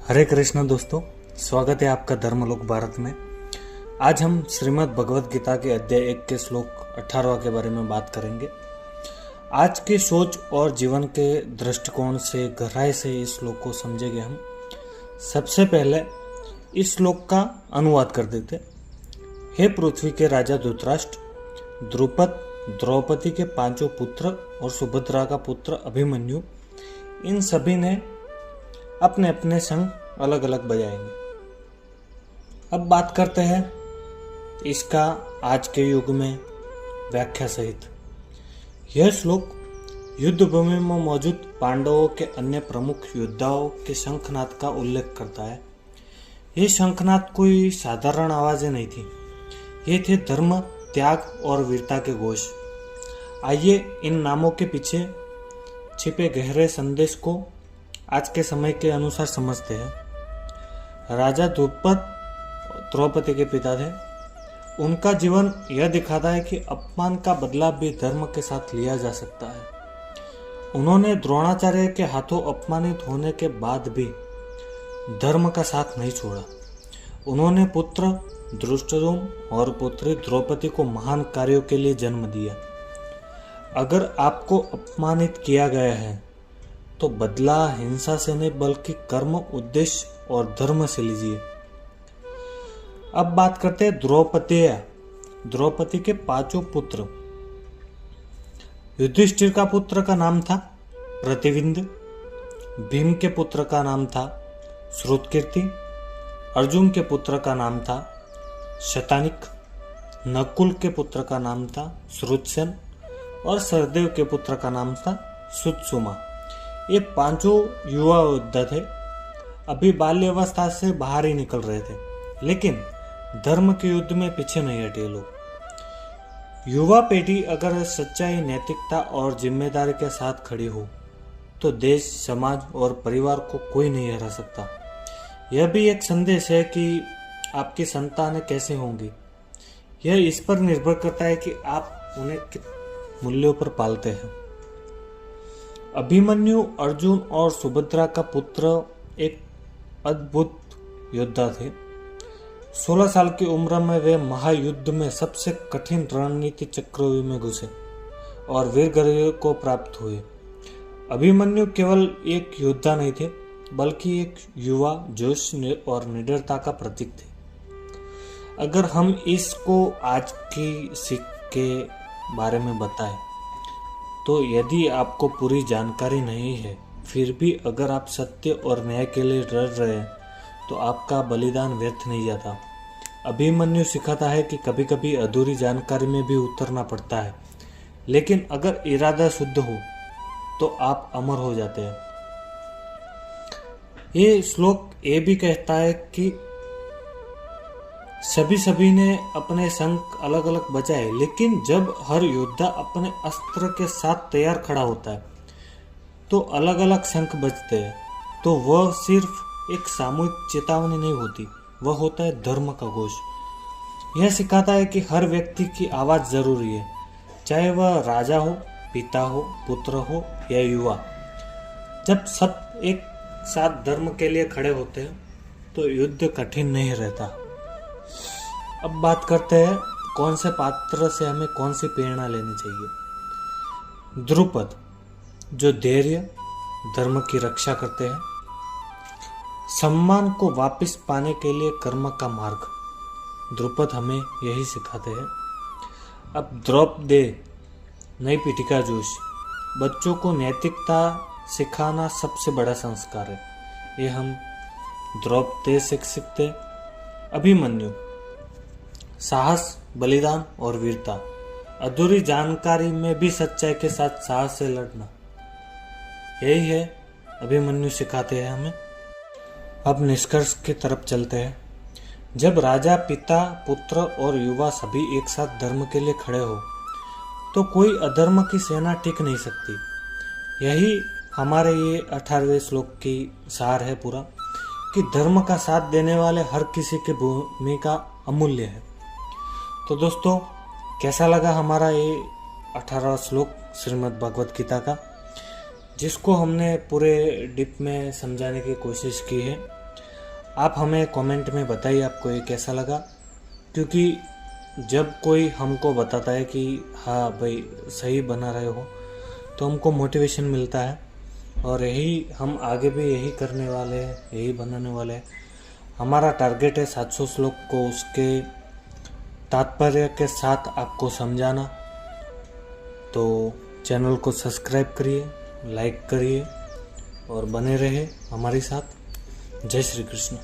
हरे कृष्ण दोस्तों, स्वागत है आपका धर्मलोक भारत में। आज हम श्रीमद् भगवद गीता के अध्याय 1 के श्लोक 18 के बारे में बात करेंगे। आज की सोच और जीवन के दृष्टिकोण से गहराई से इस श्लोक को समझेंगे हम। सबसे पहले इस श्लोक का अनुवाद कर देते। हे पृथ्वी के राजा धृतराष्ट्र, द्रुपद, द्रौपदी के 5 पुत्र और सुभद्रा का पुत्र अभिमन्यु, इन सभी ने अपने अपने संग अलग अलग बजाएंगे। अब बात करते हैं इसका आज के युग में व्याख्या सहित। यह श्लोक युद्ध भूमि में मौजूद पांडवों के अन्य प्रमुख योद्धाओं के शंखनाद का उल्लेख करता है। ये शंखनाद कोई साधारण आवाजें नहीं थी, ये थे धर्म, त्याग और वीरता के घोष। आइए इन नामों के पीछे छिपे गहरे संदेश को आज के समय के अनुसार समझते हैं। राजा द्रुपद द्रौपदी के पिता थे। उनका जीवन यह दिखाता है कि अपमान का बदला भी धर्म के साथ लिया जा सकता है। उन्होंने द्रोणाचार्य के हाथों अपमानित होने के बाद भी धर्म का साथ नहीं छोड़ा। उन्होंने पुत्र धृष्टद्युम्न और पुत्री द्रौपदी को महान कार्यों के लिए जन्म दिया। अगर आपको अपमानित किया गया है तो बदला हिंसा से नहीं बल्कि कर्म, उद्देश्य और धर्म से लीजिए। अब बात करते हैं द्रौपदी के 5 पुत्र। युधिष्ठिर का पुत्र का नाम था प्रतिविंद, भीम के पुत्र का नाम था श्रुतकीर्ति, अर्जुन के पुत्र का नाम था शतानिक, नकुल के पुत्र का नाम था श्रुतसेन और सहदेव के पुत्र का नाम था सुतसुमा। ये 5 युवा योद्धा थे। अभी बाल्यावस्था से बाहर ही निकल रहे थे, लेकिन धर्म के युद्ध में पीछे नहीं हटे लोग। युवा पीढ़ी अगर सच्चाई, नैतिकता और जिम्मेदारी के साथ खड़ी हो तो देश, समाज और परिवार को कोई नहीं हरा सकता। यह भी एक संदेश है कि आपकी संतानें कैसे होंगी, यह इस पर निर्भर करता है कि आप उन्हें किन मूल्यों पर पालते हैं। अभिमन्यु अर्जुन और सुभद्रा का पुत्र एक अद्भुत योद्धा थे। 16 साल की उम्र में वे महायुद्ध में सबसे कठिन रणनीति चक्रव्यूह में घुसे और वीरगति को प्राप्त हुए। अभिमन्यु केवल एक योद्धा नहीं थे, बल्कि एक युवा जोश और निडरता का प्रतीक थे। अगर हम इसको आज की सीख के बारे में बताएं तो यदि आपको पूरी जानकारी नहीं है, फिर भी अगर आप सत्य और न्याय के लिए लड़ रहे हैं तो आपका बलिदान व्यर्थ नहीं जाता। अभिमन्यु सिखाता है कि कभी कभी अधूरी जानकारी में भी उतरना पड़ता है, लेकिन अगर इरादा शुद्ध हो तो आप अमर हो जाते हैं। ये श्लोक ये भी कहता है कि सभी ने अपने शंख अलग अलग बजाए, लेकिन जब हर योद्धा अपने अस्त्र के साथ तैयार खड़ा होता है तो अलग अलग शंख बजते हैं। तो वह सिर्फ एक सामूहिक चेतावनी नहीं होती, वह होता है धर्म का घोष। यह सिखाता है कि हर व्यक्ति की आवाज जरूरी है, चाहे वह राजा हो, पिता हो, पुत्र हो या युवा। जब सब एक साथ धर्म के लिए खड़े होते हैं तो युद्ध कठिन नहीं रहता। अब बात करते हैं कौन से पात्र से हमें कौन सी प्रेरणा लेनी चाहिए। द्रुपद, जो धैर्य, धर्म की रक्षा करते हैं, सम्मान को वापस पाने के लिए कर्म का मार्ग। द्रुपद हमें यही सिखाते हैं। अब द्रौपदी, नई पीढ़ी का जोश, बच्चों को नैतिकता सिखाना सबसे बड़ा संस्कार है, ये हम द्रौपदी से सीखते। अभिमन्यु, साहस, बलिदान और वीरता, अधूरी जानकारी में भी सच्चाई के साथ साहस से लड़ना, यही है अभिमन्यु सिखाते हैं हमें। अब निष्कर्ष की तरफ चलते हैं। जब राजा, पिता, पुत्र और युवा सभी एक साथ धर्म के लिए खड़े हो तो कोई अधर्म की सेना टिक नहीं सकती। यही हमारे ये 18वें श्लोक की सार है पूरा, कि धर्म का साथ देने वाले हर किसी की भूमिका अमूल्य है। तो दोस्तों, कैसा लगा हमारा ये 18वां श्लोक श्रीमद् भगवद गीता का, जिसको हमने पूरे डीप में समझाने की कोशिश की है। आप हमें कमेंट में बताइए आपको ये कैसा लगा, क्योंकि जब कोई हमको बताता है कि हाँ भाई सही बना रहे हो तो हमको मोटिवेशन मिलता है, और यही हम आगे भी यही करने वाले हैं, यही बनाने वाले हैं। हमारा टारगेट है 700 श्लोक को उसके तात्पर्य के साथ आपको समझाना। तो चैनल को सब्सक्राइब करिए, लाइक करिए और बने रहे हमारे साथ। जय श्री कृष्ण।